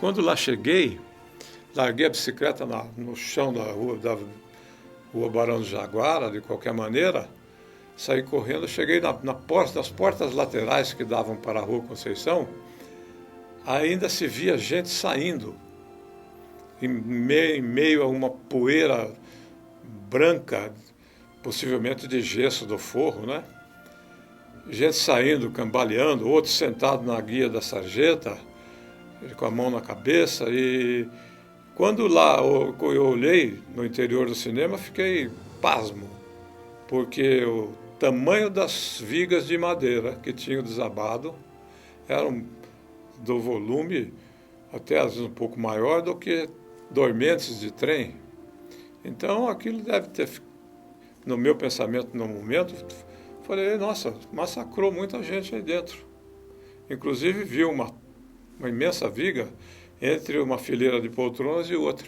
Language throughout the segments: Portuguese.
quando lá cheguei, larguei a bicicleta no chão da rua Barão do Jaguara, de qualquer maneira, saí correndo, cheguei nas portas laterais que davam para a Rua Conceição, ainda se via gente saindo, em meio a uma poeira branca, possivelmente de gesso do forro, né? Gente saindo, cambaleando, outros sentados na guia da sarjeta, com a mão na cabeça. E quando lá eu olhei no interior do cinema, fiquei pasmo, porque o tamanho das vigas de madeira que tinham desabado eram do volume até às vezes um pouco maior do que dormentes de trem. Então aquilo deve ter, no meu pensamento no momento, falei, nossa, massacrou muita gente aí dentro. Inclusive vi uma imensa viga entre uma fileira de poltronas e outra.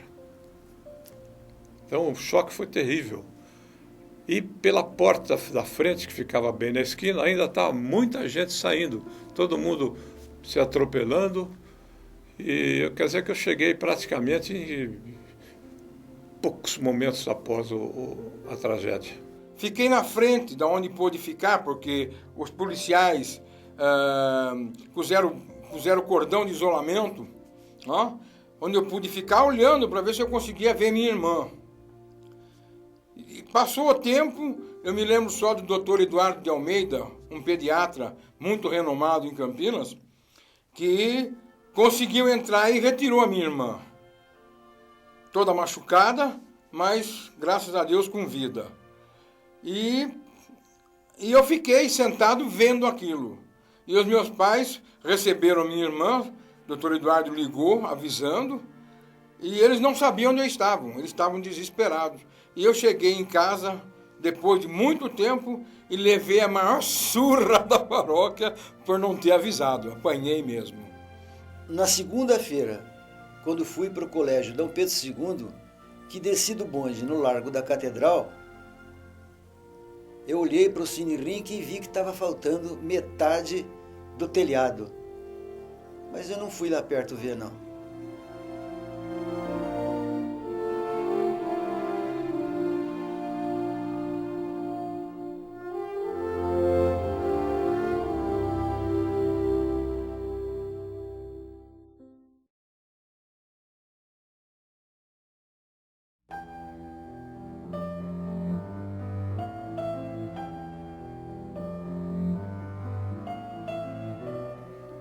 Então o choque foi terrível. E pela porta da frente, que ficava bem na esquina, ainda estava muita gente saindo, todo mundo se atropelando. E quer dizer que eu cheguei praticamente em poucos momentos após a tragédia. Fiquei na frente da onde pôde ficar, porque os policiais puseram cordão de isolamento, onde eu pude ficar olhando para ver se eu conseguia ver minha irmã. E passou o tempo, eu me lembro só do Dr. Eduardo de Almeida, um pediatra muito renomado em Campinas, que conseguiu entrar e retirou a minha irmã. Toda machucada, mas graças a Deus com vida. E eu fiquei sentado vendo aquilo. E os meus pais receberam minha irmã, o doutor Eduardo ligou, avisando, e eles não sabiam onde eu estava, eles estavam desesperados. E eu cheguei em casa, depois de muito tempo, e levei a maior surra da paróquia por não ter avisado, apanhei mesmo. Na segunda-feira, quando fui para o colégio Dom Pedro II, que desci do bonde no Largo da Catedral, eu olhei para o Cine Rink e vi que estava faltando metade do telhado. Mas eu não fui lá perto ver, não.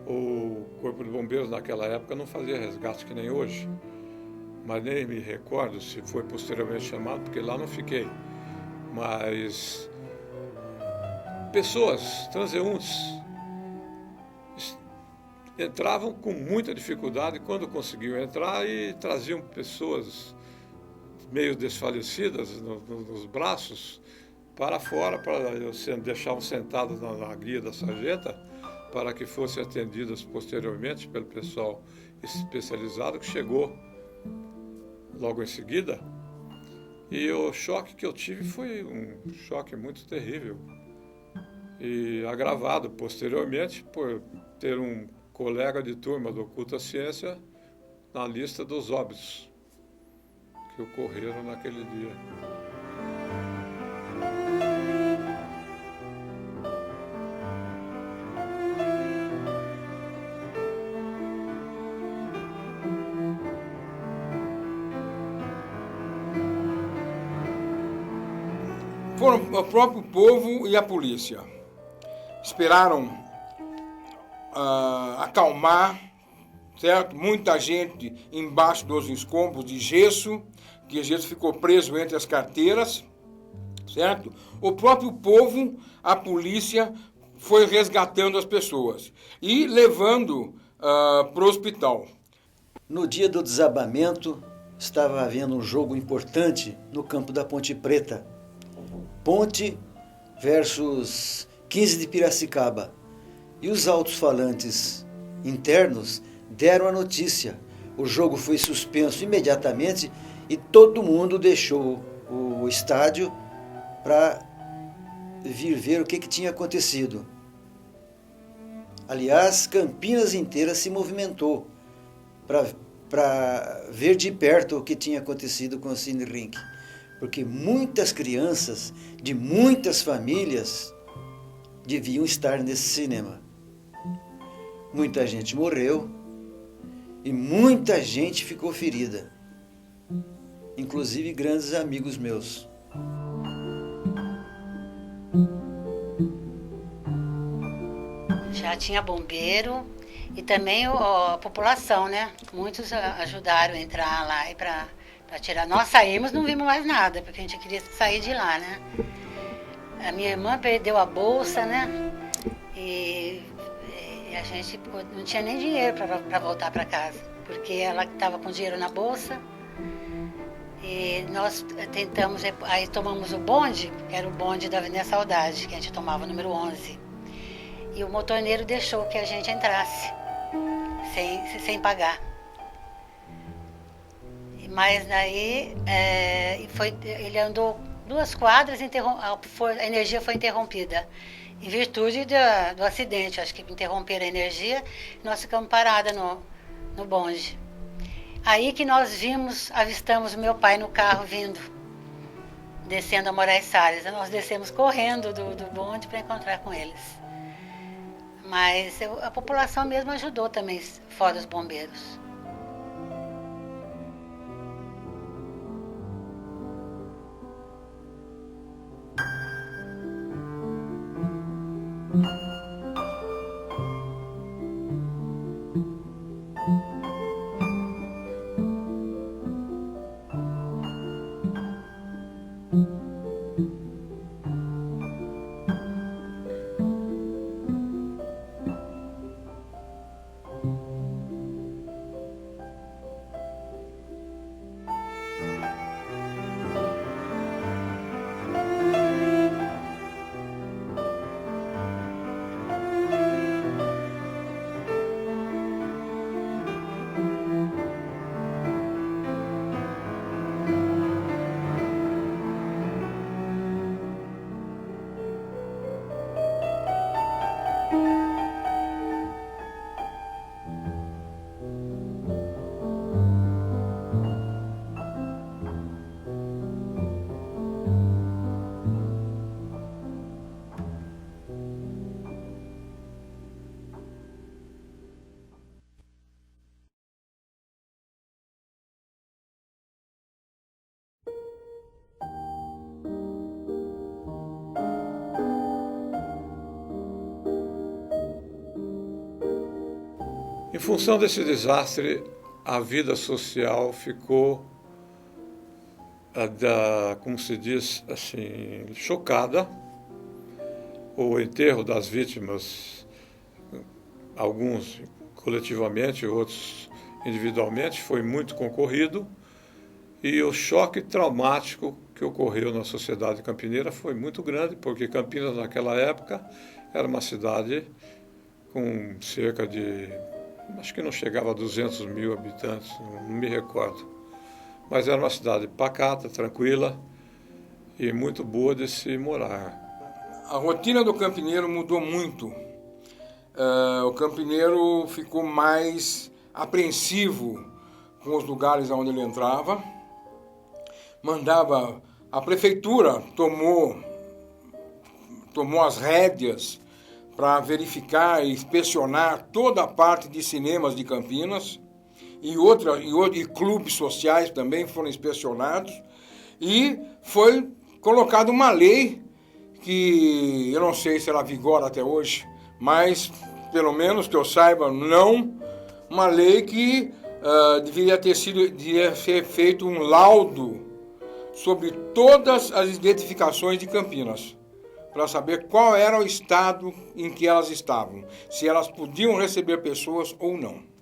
O Corpo de Bombeiros naquela época não fazia resgate que nem hoje, mas nem me recordo se foi posteriormente chamado, porque lá não fiquei. Mas pessoas, transeuntes, entravam com muita dificuldade quando conseguiam entrar e traziam pessoas meio desfalecidas nos braços para fora, para deixar sentados na guia da sarjeta, para que fossem atendidas posteriormente pelo pessoal especializado que chegou logo em seguida. E o choque que eu tive foi um choque muito terrível e agravado posteriormente por ter um colega de turma do Oculta Ciência na lista dos óbitos que ocorreram naquele dia. Foram o próprio povo e a polícia. Esperaram acalmar, certo? Muita gente embaixo dos escombros de gesso, que o gesso ficou preso entre as carteiras, certo? O próprio povo, a polícia, foi resgatando as pessoas e levando para o hospital. No dia do desabamento, estava havendo um jogo importante no campo da Ponte Preta. Ponte versus 15 de Piracicaba. E os alto-falantes internos deram a notícia. O jogo foi suspenso imediatamente e todo mundo deixou o estádio para vir ver o que tinha acontecido. Aliás, Campinas inteira se movimentou para para ver de perto o que tinha acontecido com o Cine Rink. Porque muitas crianças de muitas famílias deviam estar nesse cinema. Muita gente morreu e muita gente ficou ferida, inclusive grandes amigos meus. Já tinha bombeiro e também a população, né? Muitos ajudaram a entrar lá e para tirar. Nós saímos, não vimos mais nada, porque a gente queria sair de lá, né? A minha irmã perdeu a bolsa, né? E a gente não tinha nem dinheiro para voltar para casa, porque ela estava com dinheiro na bolsa. E nós tentamos, aí tomamos o bonde, que era o bonde da Avenida Saudade, que a gente tomava o número 11. E o motorneiro deixou que a gente entrasse, sem pagar. Mas daí ele andou 2 quadras, a energia foi interrompida. Em virtude do acidente, acho que interromperam a energia, nós ficamos paradas no bonde. Aí que nós avistamos o meu pai no carro vindo, descendo a Moraes Salles. Nós descemos correndo do bonde para encontrar com eles. Mas a população mesmo ajudou também, fora os bombeiros. Em função desse desastre, a vida social ficou, como se diz, assim, chocada. O enterro das vítimas, alguns coletivamente, outros individualmente, foi muito concorrido, e o choque traumático que ocorreu na sociedade campineira foi muito grande, porque Campinas naquela época era uma cidade com cerca de, acho que não chegava a 200 mil habitantes, não me recordo. Mas era uma cidade pacata, tranquila e muito boa de se morar. A rotina do campineiro mudou muito. O campineiro ficou mais apreensivo com os lugares onde ele entrava. A prefeitura tomou as rédeas para verificar e inspecionar toda a parte de cinemas de Campinas e clubes sociais também foram inspecionados, e foi colocada uma lei que eu não sei se ela vigora até hoje, mas pelo menos que eu saiba, não, uma lei que devia ser feito um laudo sobre todas as identificações de Campinas, para saber qual era o estado em que elas estavam, se elas podiam receber pessoas ou não.